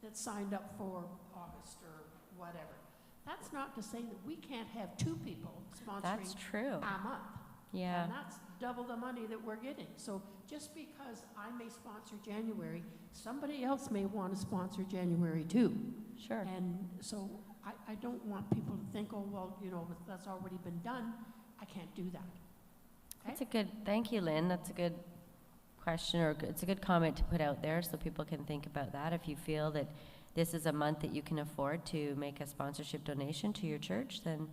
that signed up for August or whatever? That's not to say that we can't have two people sponsoring
That's true.
a month.
Yeah.
And that's double the money that we're getting. So just because I may sponsor January, somebody else may want to sponsor January too.
Sure.
And so I don't want people to think, oh, well, you know, that's already been done. I can't do that. Okay?
That's a good, thank you, Lynn. That's a good question, or it's a good comment to put out there so people can think about that. If you feel that this is a month that you can afford to make a sponsorship donation to your church, then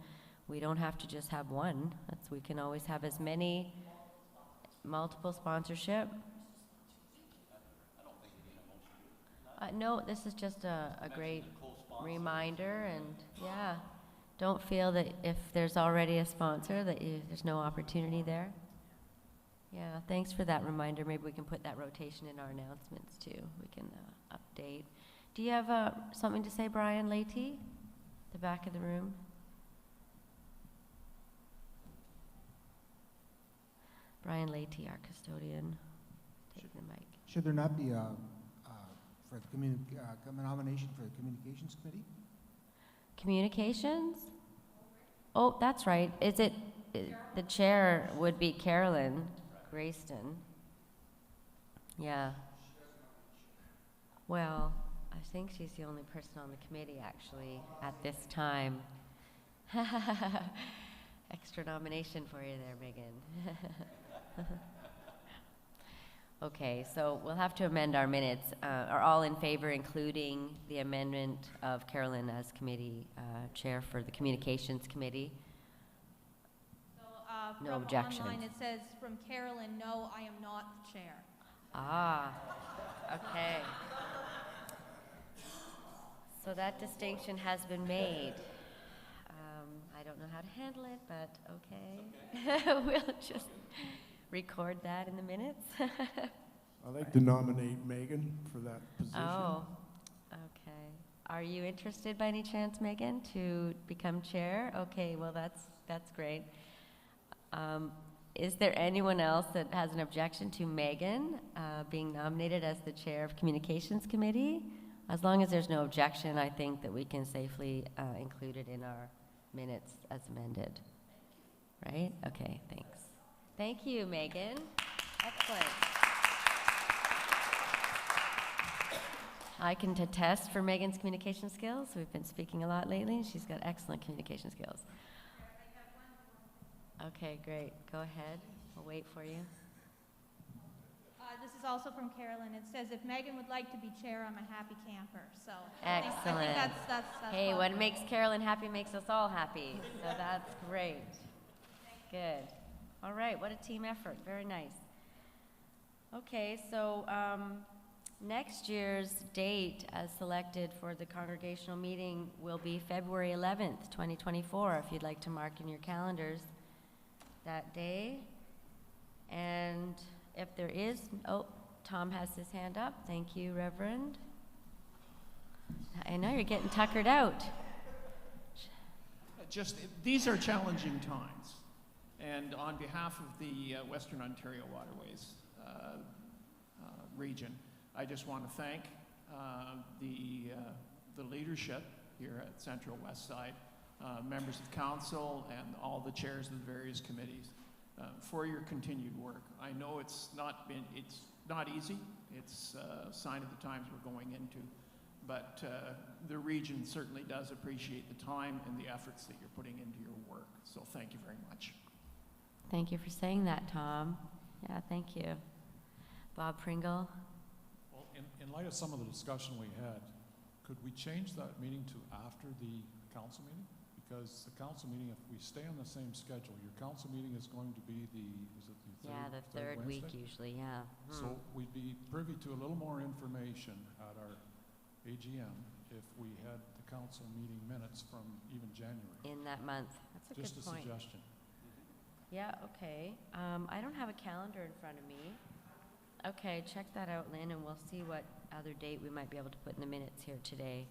we don't have to just have one. We can always have as many, multiple sponsorship. No, this is just a great reminder, and yeah, don't feel that if there's already a sponsor that there's no opportunity there. Yeah, thanks for that reminder. Maybe we can put that rotation in our announcements too. We can update. Do you have something to say, Brian Leahy? The back of the room. Brian Leahy, our custodian. Take the mic.
Should there not be a nomination for the Communications Committee?
Communications? Oh, that's right. The chair would be Carolyn Grayston. Yeah. Well, I think she's the only person on the committee, actually, at this time. Extra nomination for you there, Megan. Okay, so we'll have to amend our minutes. Are all in favor including the amendment of Carolyn as committee chair for the Communications Committee?
So
No
from
objections.
online it says from Carolyn, no, I am not the chair.
Ah, okay. So that distinction has been made. I don't know how to handle it, but okay. We'll just record that in the minutes.
I'd like to nominate Megan for that position.
Oh, okay. Are you interested by any chance, Megan, to become chair? Okay, well, that's great. Is there anyone else that has an objection to Megan being nominated as the chair of Communications Committee? As long as there's no objection, I think that we can safely include it in our minutes as amended. Right? Okay, thanks. Thank you, Megan. Excellent. I can attest for Megan's communication skills. We've been speaking a lot lately. She's got excellent communication skills. Okay, great. Go ahead. We'll wait for you.
This is also from Carolyn. It says, if Megan would like to be chair, I'm a happy camper. So
Excellent.
I think that's
Hey,
positive.
what makes Carolyn happy makes us all happy. So that's great. Good. All right, what a team effort. Very nice. Okay, so next year's date as selected for the congregational meeting will be February 11th, 2024, if you'd like to mark in your calendars that day. And if there is, oh, Tom has his hand up. Thank you, Reverend. I know you're getting tuckered out.
These are challenging times. And And on behalf of the Western Ontario Waterways region, I just want to thank the leadership here at Central Westside, members of council, and all the chairs of the various committees for your continued work. I know it's not easy. It's a sign of the times we're going into, but the region certainly does appreciate the time and the efforts that you're putting into your work. So thank you very much.
Thank you for saying that, Tom. Yeah, thank you. Bob Pringle?
Well, in light of some of the discussion we had, could we change that meeting to after the council meeting? Because the council meeting, if we stay on the same schedule, your council meeting is going to be is it the third?
Yeah, the third week
Wednesday?
usually, yeah.
So we'd be privy to a little more information at our AGM if we had the council meeting minutes from even January.
In that month. That's a
Just
good
a
point.
suggestion.
Yeah, okay. I don't have a calendar in front of me. Okay, check that out, Lynn, and we'll see what other date we might be able to put in the minutes here today.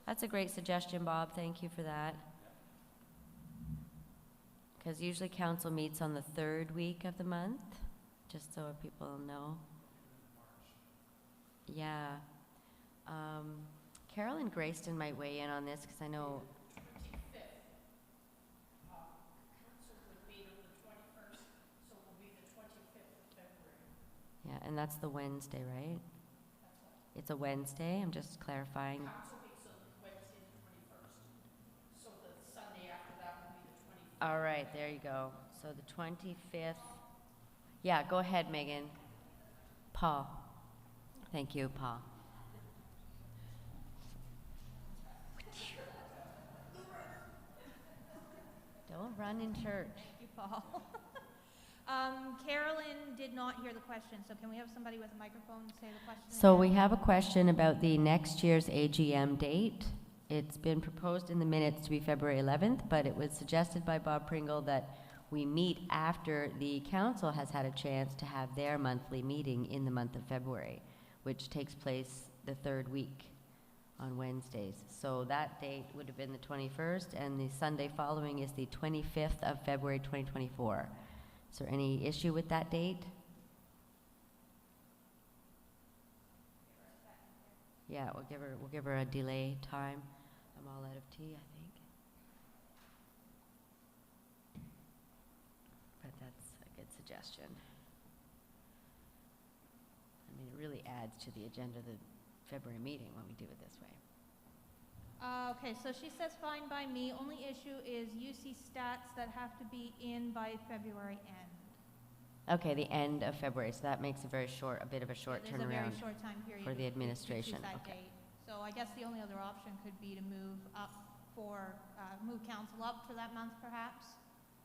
That's a great suggestion, Bob. Thank you for that. Because usually council meets on the third week of the month, just so people know. Yeah. Carolyn Grayston might weigh in on this, because I know. Yeah, and that's the Wednesday, right? It's a Wednesday, I'm just clarifying.
Council meets on Wednesday the 21st, so the Sunday after that will be the 25th.
All right, there you go. So the 25th. Yeah, go ahead, Megan. Paul. Thank you, Paul. Don't run in church.
Thank you, Paul. Carolyn did not hear the question, so can we have somebody with a microphone say the question?
So
again?
we have a question about the next year's AGM date. It's been proposed in the minutes to be February 11th, but it was suggested by Bob Pringle that we meet after the council has had a chance to have their monthly meeting in the month of February, which takes place the third week on Wednesdays. So that date would have been the 21st, and the Sunday following is the 25th of February 2024. Is there any issue with that date? Yeah, we'll give her a delay time. I'm all out of tea, I think. But that's a good suggestion. I mean, it really adds to the agenda of the February meeting when we do it this way.
Okay, so she says fine by me. Only issue is UC stats that have to be in by February end.
Okay, the end of February, so that makes a bit of a short
There's a
turnaround.
very short time period
for the
to choose
administration,
that
okay.
date. So I guess the only other option could be to move council up for that month, perhaps.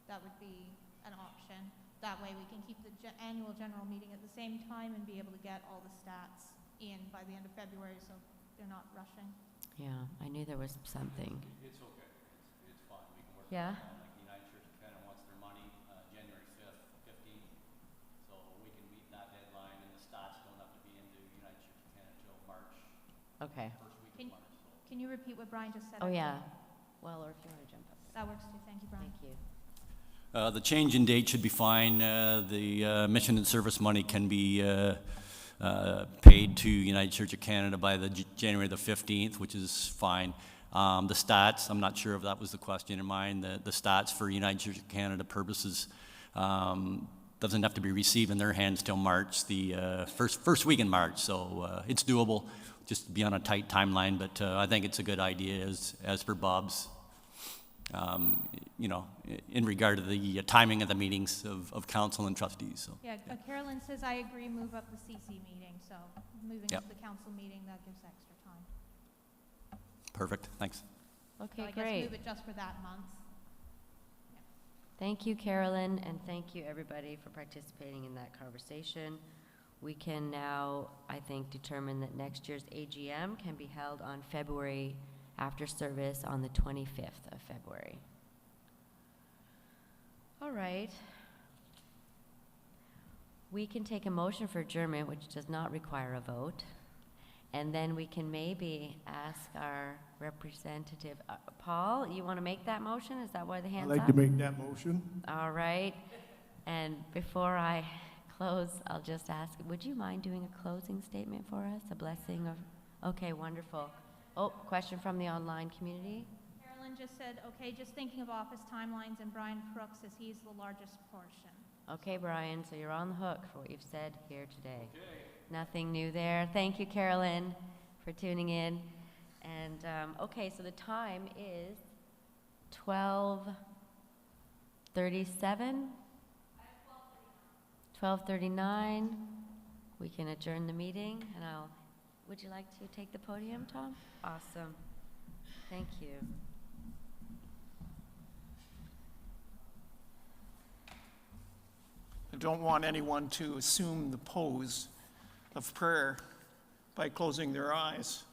That would be an option. That way we can keep the annual general meeting at the same time and be able to get all the stats in by the end of February, so they're not rushing.
Yeah, I knew there was something.
It's okay. It's fine. We can work
Yeah?
it out. Like the United Church of Canada wants their money January 5th, 15th. So we can meet that deadline, and the stats don't have to be into United Church of Canada until March,
Okay.
first week of March. So.
Can you repeat what Brian just said?
Oh, yeah. Well, or if you want to jump up there.
That works too. Thank you, Brian.
Thank you.
The change in date should be fine. The mission and service money can be paid to United Church of Canada by the January the 15th, which is fine. The stats, I'm not sure if that was the question in mind. The stats for United Church of Canada purposes doesn't have to be received in their hands till March, the first week in March. So it's doable, just to be on a tight timeline. But I think it's a good idea, as per Bob's. In regard to the timing of the meetings of council and trustees. So.
Yeah, Carolyn says I agree, move up the CC meeting, so moving
Yep.
to the council meeting, that gives extra time.
Perfect, thanks.
Okay,
So I guess
great.
move it just for that month.
Thank you, Carolyn, and thank you, everybody, for participating in that conversation. We can now, I think, determine that next year's AGM can be held on February after service on the 25th of February. All right. We can take a motion for adjournment, which does not require a vote. And then we can maybe ask our representative, Paul, you want to make that motion? Is that why the
I'd
hand's
like
up?
to make that motion.
All right. And before I close, I'll just ask, would you mind doing a closing statement for us? A blessing of, okay, wonderful. Oh, question from the online community?
Carolyn just said, okay, just thinking of office timelines, and Brian Crooks says he's the largest portion.
Okay, Brian, so you're on the hook for what you've said here today. Okay. Nothing new there. Thank you, Carolyn, for tuning in. And, okay, so the time is 12:37? 12:39. We can adjourn the meeting, and would you like to take the podium, Tom? Awesome. Thank you.
I don't want anyone to assume the pose of prayer by closing their eyes.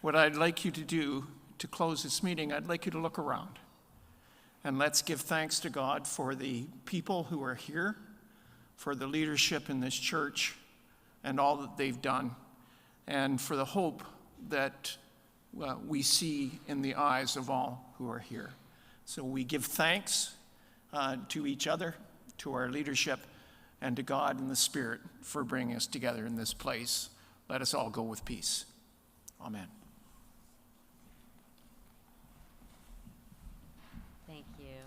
What I'd like you to do to close this meeting, I'd like you to look around. And let's give thanks to God for the people who are here, for the leadership in this church and all that they've done, and for the hope that we see in the eyes of all who are here. So we give thanks to each other, to our leadership, and to God and the Spirit for bringing us together in this place. Let us all go with peace. Amen.
Thank you.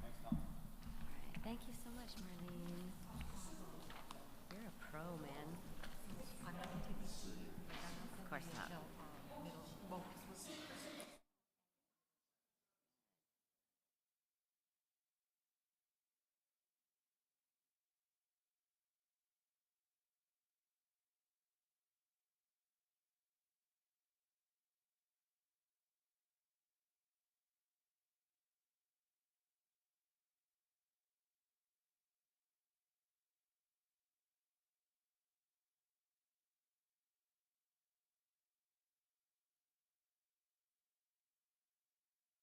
Thanks, Tom. All right. Thank you so much, Marlene. You're a pro, man. Of course not.